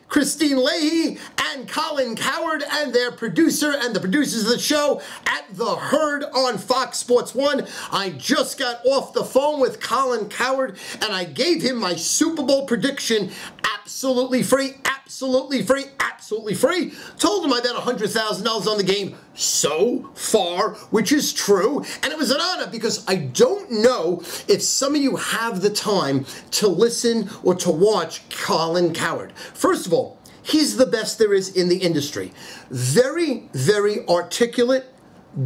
Christine Leahy and Colin Cowherd and their producer and the producers of the show at The Herd on Fox Sports 1. I just got off the phone with Colin Cowherd and I gave him my Super Bowl prediction absolutely free, absolutely free, absolutely free. Told him I bet $100,000 on the game so far, which is true. And it was an honor because I don't know if some of you have the time to listen or to watch Colin Cowherd. First of all, he's the best there is in the industry. Very, very articulate,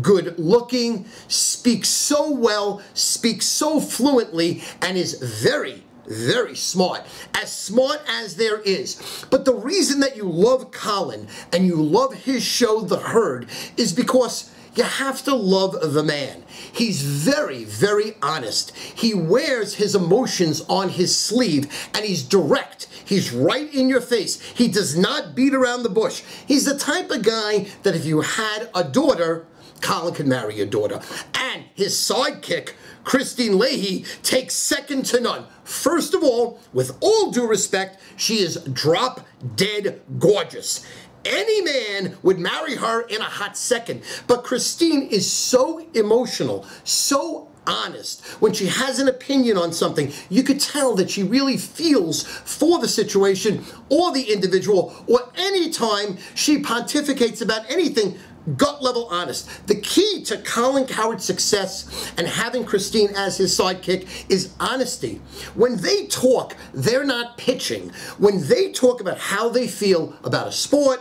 good looking, speaks so well, speaks so fluently, and is very, very smart. As smart as there is. But the reason that you love Colin and you love his show, The Herd, is because you have to love the man. He's very, very honest. He wears his emotions on his sleeve and he's direct. He's right in your face. He does not beat around the bush. He's the type of guy that if you had a daughter, Colin could marry your daughter. And his sidekick, Christine Leahy, takes second to none. First of all, with all due respect, she is drop dead gorgeous. Any man would marry her in a hot second. But Christine is so emotional, so honest. When she has an opinion on something, you could tell that she really feels for the situation or the individual, or any time she pontificates about anything, gut level honest. The key to Colin Cowherd's success and having Christine as his sidekick is honesty. When they talk, they're not pitching. When they talk about how they feel about a sport,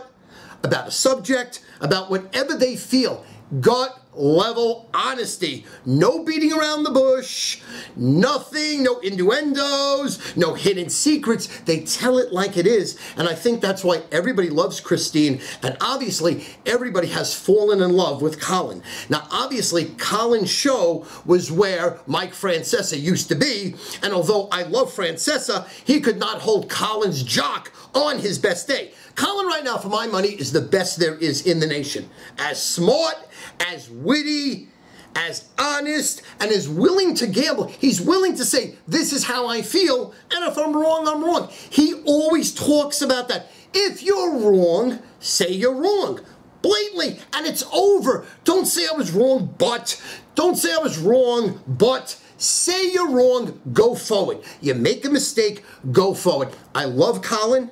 about a subject, about whatever they feel, gut level honesty. No beating around the bush, nothing, no innuendos, no hidden secrets. They tell it like it is. And I think that's why everybody loves Christine. And obviously, everybody has fallen in love with Colin. Now, obviously, Colin's show was where Mike Francesa used to be. And although I love Francesa, he could not hold Colin's jock on his best day. Colin right now, for my money, is the best there is in the nation. As smart, as witty, as honest, and as willing to gamble. He's willing to say, this is how I feel, and if I'm wrong, I'm wrong. He always talks about that. If you're wrong, say you're wrong. Blatantly, and it's over. Don't say I was wrong, but. Don't say I was wrong, but. Say you're wrong, go forward. You make a mistake, go forward. I love Colin.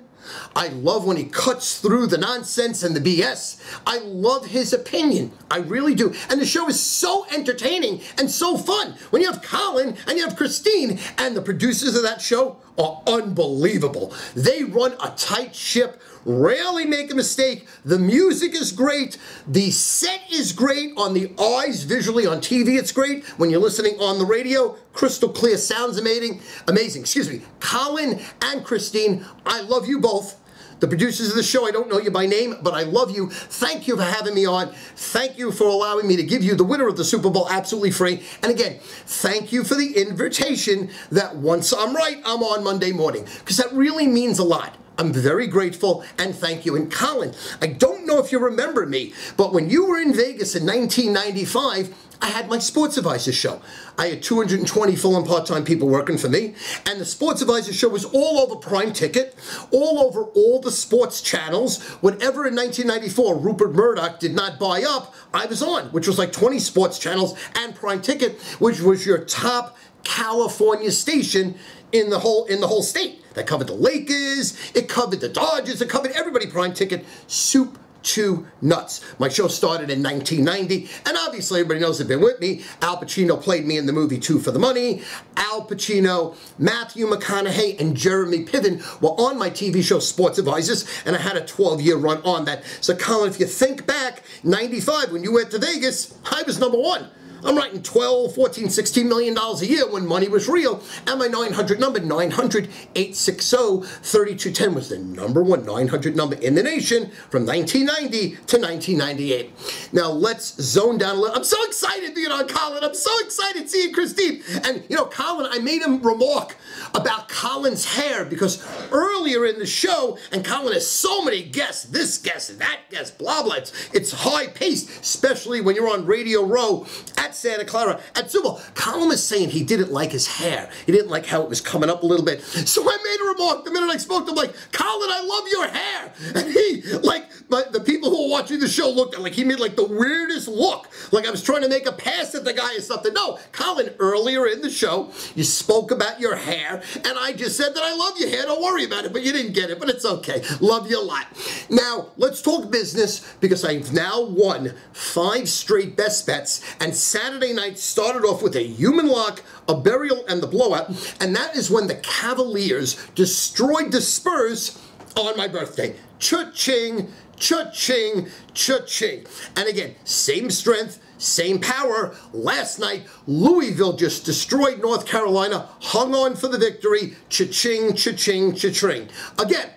I love when he cuts through the nonsense and the BS. I love his opinion. I really do. And the show is so entertaining and so fun. When you have Colin and you have Christine, and the producers of that show are unbelievable. They run a tight ship, rarely make a mistake. The music is great. The set is great on the eyes, visually on TV it's great. When you're listening on the radio, crystal clear, sounds amazing. Excuse me. Colin and Christine, I love you both. The producers of the show, I don't know you by name, but I love you. Thank you for having me on. Thank you for allowing me to give you the winner of the Super Bowl absolutely free. And again, thank you for the invitation that once I'm right, I'm on Monday morning, because that really means a lot. I'm very grateful, and thank you. And Colin, I don't know if you remember me, but when you were in Vegas in 1995, I had my Sports Advisor show. I had 220 full and part-time people working for me, and the Sports Advisor show was all over Prime Ticket, all over all the sports channels. Whatever in 1994 Rupert Murdoch did not buy up, I was on, which was like 20 sports channels and Prime Ticket, which was your top California station in the whole state. That covered the Lakers, it covered the Dodgers, it covered everybody. Prime Ticket, soup to nuts. My show started in 1990, and obviously everybody knows they've been with me. Al Pacino played me in the movie Two for the Money. Al Pacino, Matthew McConaughey, and Jeremy Piven were on my TV show Sports Advisors, and I had a 12-year run on that. So Colin, if you think back, 95, when you went to Vegas, I was #1. I'm writing $12, $14, $16 million a year when money was real. And my 900 number, 900-860-3210, was the #1 900 number in the nation from 1990 to 1998. Now let's zone down a little. I'm so excited being on Colin. I'm so excited seeing Christine. And you know, Colin, I made him remark about Colin's hair because earlier in the show, and Colin has so many guests, this guest, that guest, blah, blah. It's high paced, especially when you're on Radio Row at at Santa Clara at Superbowl. Colin was saying he didn't like his hair. He didn't like how it was coming up a little bit. So I made a remark the minute I spoke to him, like, Colin, I love your hair. And he, like, the people who were watching the show looked at, like, he made, like, the weirdest look. Like I was trying to make a pass at the guy or something. No, Colin, earlier in the show, you spoke about your hair, and I just said that I love your hair. Don't worry about it, but you didn't get it, but it's okay. Love you a lot. Now, let's talk business, because I've now won 5 straight best bets, and Saturday night started off with a human lock, a burial, and the blowout, and that is when the Cavaliers destroyed the Spurs on my birthday. Cha-ching, cha-ching, cha-ching. And again, same strength, same power. Last night, Louisville just destroyed North Carolina, hung on for the victory. Cha-ching, cha-ching, cha-ching. Again,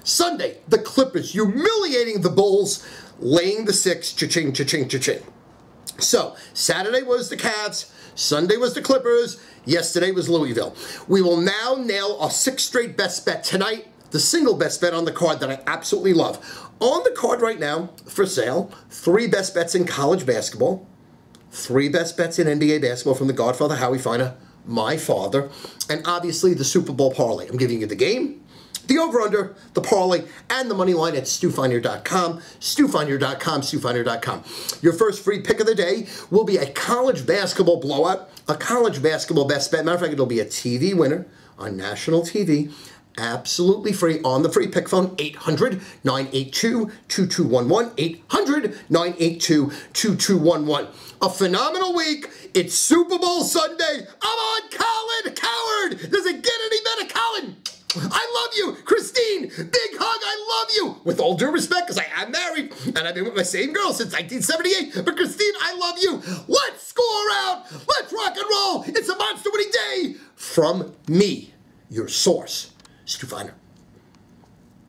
Sunday, the Clippers humiliating the Bulls, laying the 6, cha-ching, cha-ching, cha-ching. So, Saturday was the Cavs, Sunday was the Clippers, yesterday was Louisville. We will now nail our 6th straight best bet tonight, the single best bet on the card that I absolutely love. On the card right now, for sale, 3 best bets in college basketball, 3 best bets in NBA basketball from the Godfather, Howie Feiner, my father, and obviously the Super Bowl parlay. I'm giving you the game, the over-under, the parlay, and the money line at StuFeiner.com, StuFeiner.com, StuFeiner.com. Your first free pick of the day will be a college basketball blowout, a college basketball best bet. Matter of fact, it'll be a TV winner on national TV, absolutely free on the free pick phone, 800-982-2211, 800-982-2211. A phenomenal week. It's Super Bowl Sunday. I'm on Colin Cowherd. Does it get any better, Colin? I love you, Christine. Big hug, I love you. With all due respect, because I am married, and I've been with my same girl since 1978. But Christine, I love you. Let's score out. Let's rock and roll. It's a monster winning day. From me, your source, Stu Feiner.